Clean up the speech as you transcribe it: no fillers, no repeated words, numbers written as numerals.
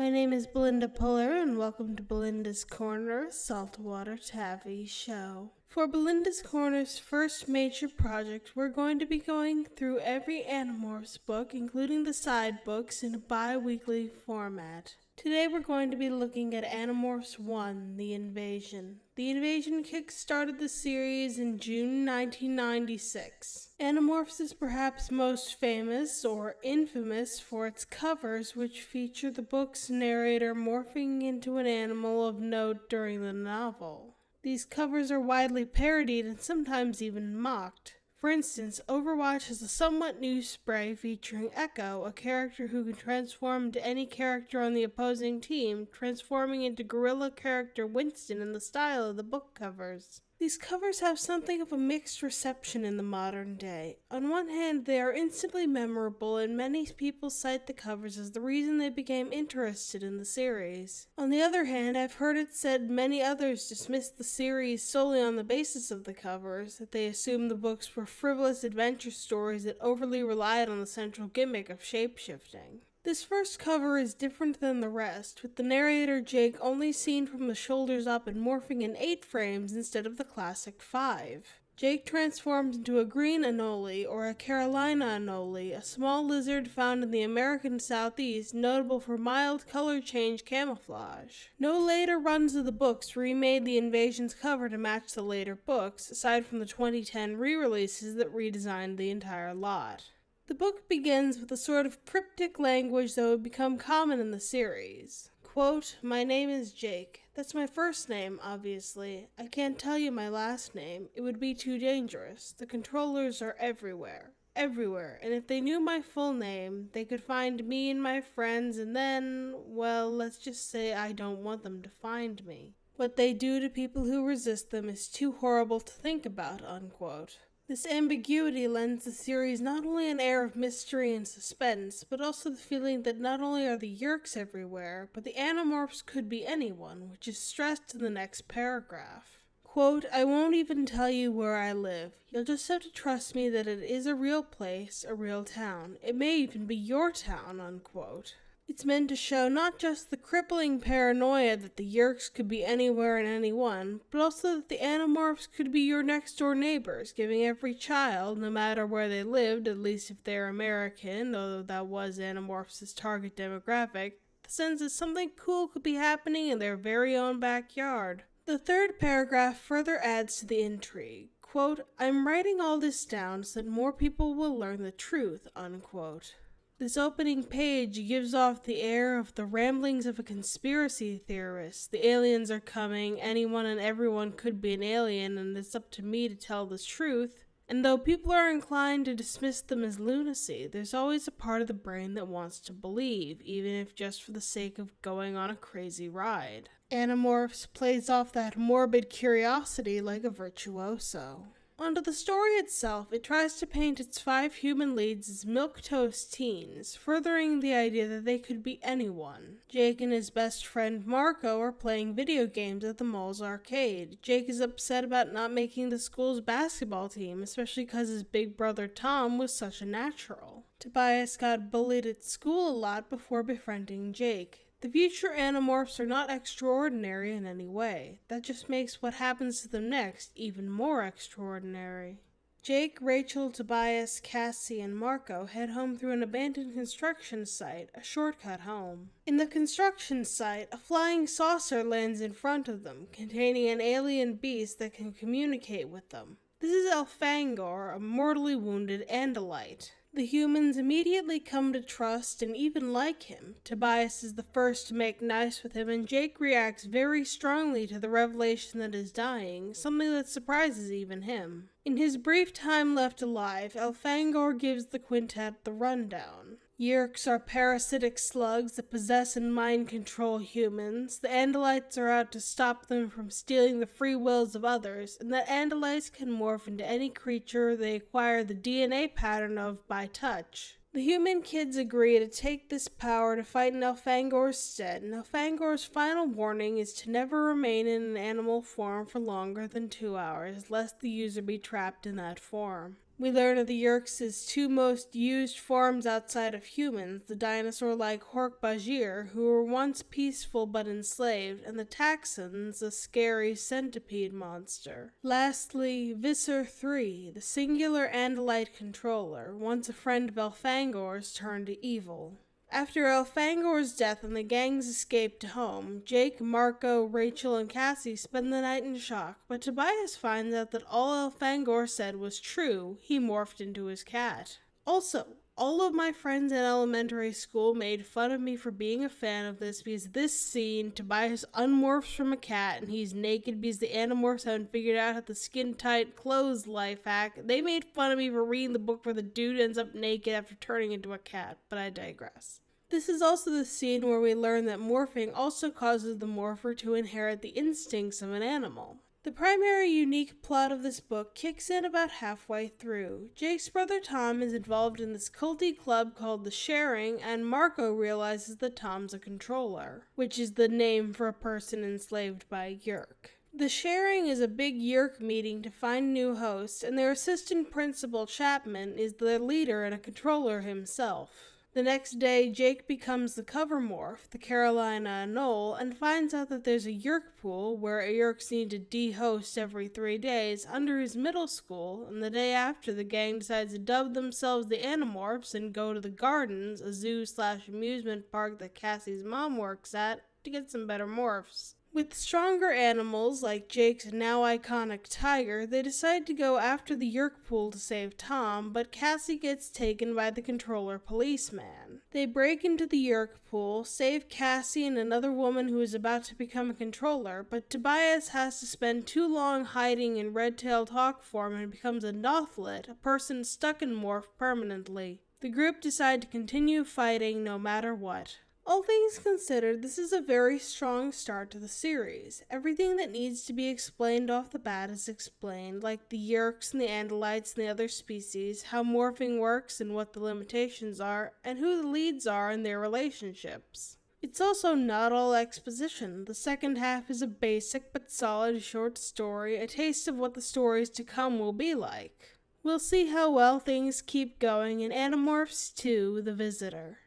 My name is Belinda Puller, and welcome to Belinda's Corner, Saltwater Taffy Show. For Belinda's Corner's first major project, we're going to be going through every Animorphs book, including the side books, in a bi-weekly format. Today we're going to be looking at Animorphs 1, The Invasion. The Invasion kick-started the series in June 1996. Animorphs is perhaps most famous, or infamous, for its covers, which feature the book's narrator morphing into an animal of note during the novel. These covers are widely parodied and sometimes even mocked. For instance, Overwatch has a somewhat new spray featuring Echo, a character who can transform into any character on the opposing team, transforming into gorilla character Winston in the style of the book covers. These covers have something of a mixed reception in the modern day. On one hand, they are instantly memorable, and many people cite the covers as the reason they became interested in the series. On the other hand, I've heard it said many others dismissed the series solely on the basis of the covers, that they assumed the books were frivolous adventure stories that overly relied on the central gimmick of shape-shifting. This first cover is different than the rest, with the narrator Jake only seen from the shoulders up and morphing in 8 frames instead of the classic 5. Jake transforms into a green anole, or a Carolina anole, a small lizard found in the American Southeast, notable for mild color change camouflage. No later runs of the books remade the Invasion's cover to match the later books, aside from the 2010 re-releases that redesigned the entire lot. The book begins with a sort of cryptic language that would become common in the series. Quote, "My name is Jake. That's my first name, obviously. I can't tell you my last name. It would be too dangerous. The controllers are everywhere. Everywhere. And if they knew my full name, they could find me and my friends, and then, well, let's just say I don't want them to find me. What they do to people who resist them is too horrible to think about," unquote. This ambiguity lends the series not only an air of mystery and suspense, but also the feeling that not only are the Yeerks everywhere, but the Animorphs could be anyone, which is stressed in the next paragraph. Quote, "I won't even tell you where I live. You'll just have to trust me that it is a real place, a real town. It may even be your town," unquote. It's meant to show not just the crippling paranoia that the Yeerks could be anywhere and anyone, but also that the Animorphs could be your next-door neighbors, giving every child, no matter where they lived, at least if they're American, though that was Animorphs' target demographic, the sense that something cool could be happening in their very own backyard. The third paragraph further adds to the intrigue. Quote, "I'm writing all this down so that more people will learn the truth," unquote. This opening page gives off the air of the ramblings of a conspiracy theorist. The aliens are coming, anyone and everyone could be an alien, and it's up to me to tell the truth. And though people are inclined to dismiss them as lunacy, there's always a part of the brain that wants to believe, even if just for the sake of going on a crazy ride. Animorphs plays off that morbid curiosity like a virtuoso. Onto the story itself, it tries to paint its 5 human leads as milquetoast teens, furthering the idea that they could be anyone. Jake and his best friend Marco are playing video games at the mall's arcade. Jake is upset about not making the school's basketball team, especially because his big brother Tom was such a natural. Tobias got bullied at school a lot before befriending Jake. The future Animorphs are not extraordinary in any way. That just makes what happens to them next even more extraordinary. Jake, Rachel, Tobias, Cassie, and Marco head home through an abandoned construction site, a shortcut home. In the construction site, a flying saucer lands in front of them, containing an alien beast that can communicate with them. This is Elfangor, a mortally wounded Andalite. The humans immediately come to trust and even like him. Tobias is the first to make nice with him, and Jake reacts very strongly to the revelation that he's dying, something that surprises even him. In his brief time left alive, Elfangor gives the quintet the rundown. Yeerks are parasitic slugs that possess and mind control humans. The Andalites are out to stop them from stealing the free wills of others, and that Andalites can morph into any creature they acquire the DNA pattern of by touch. The human kids agree to take this power to fight in Elfangor's stead, and Elfangor's final warning is to never remain in an animal form for longer than 2 hours, lest the user be trapped in that form. We learn of the Yeerks' two most used forms outside of humans, the dinosaur-like Hork-Bajir, who were once peaceful but enslaved, and the Taxxons, a scary centipede monster. Lastly, Visser 3, the singular Andalite controller, once a friend of Elfangor's turned to evil. After Elfangor's death and the gang's escape to home, Jake, Marco, Rachel, and Cassie spend the night in shock, but Tobias finds out that all Elfangor said was true. He morphed into his cat. Also, all of my friends in elementary school made fun of me for being a fan of this because this scene, Tobias unmorphs from a cat and he's naked because the Animorphs haven't figured out how the skin-tight clothes life hack. They made fun of me for reading the book where the dude ends up naked after turning into a cat, but I digress. This is also the scene where we learn that morphing also causes the morpher to inherit the instincts of an animal. The primary unique plot of this book kicks in about halfway through. Jake's brother Tom is involved in this culty club called The Sharing, and Marco realizes that Tom's a controller, which is the name for a person enslaved by a Yeerk. The Sharing is a big Yeerk meeting to find new hosts, and their assistant principal Chapman is the leader and a controller himself. The next day, Jake becomes the cover morph, the Carolina Anole, and finds out that there's a Yeerk pool where Yeerks need to de-host every 3 days under his middle school, and the day after the gang decides to dub themselves the Animorphs and go to the Gardens, a zoo/amusement park that Cassie's mom works at, to get some better morphs. With stronger animals, like Jake's now iconic tiger, they decide to go after the Yeerk pool to save Tom, but Cassie gets taken by the controller policeman. They break into the Yeerk pool, save Cassie and another woman who is about to become a controller, but Tobias has to spend too long hiding in red-tailed hawk form and becomes a Nothlit, a person stuck in morph permanently. The group decide to continue fighting no matter what. All things considered, this is a very strong start to the series. Everything that needs to be explained off the bat is explained, like the Yeerks and the Andalites and the other species, how morphing works and what the limitations are, and who the leads are in their relationships. It's also not all exposition. The second half is a basic but solid short story, a taste of what the stories to come will be like. We'll see how well things keep going in Animorphs 2: The Visitor.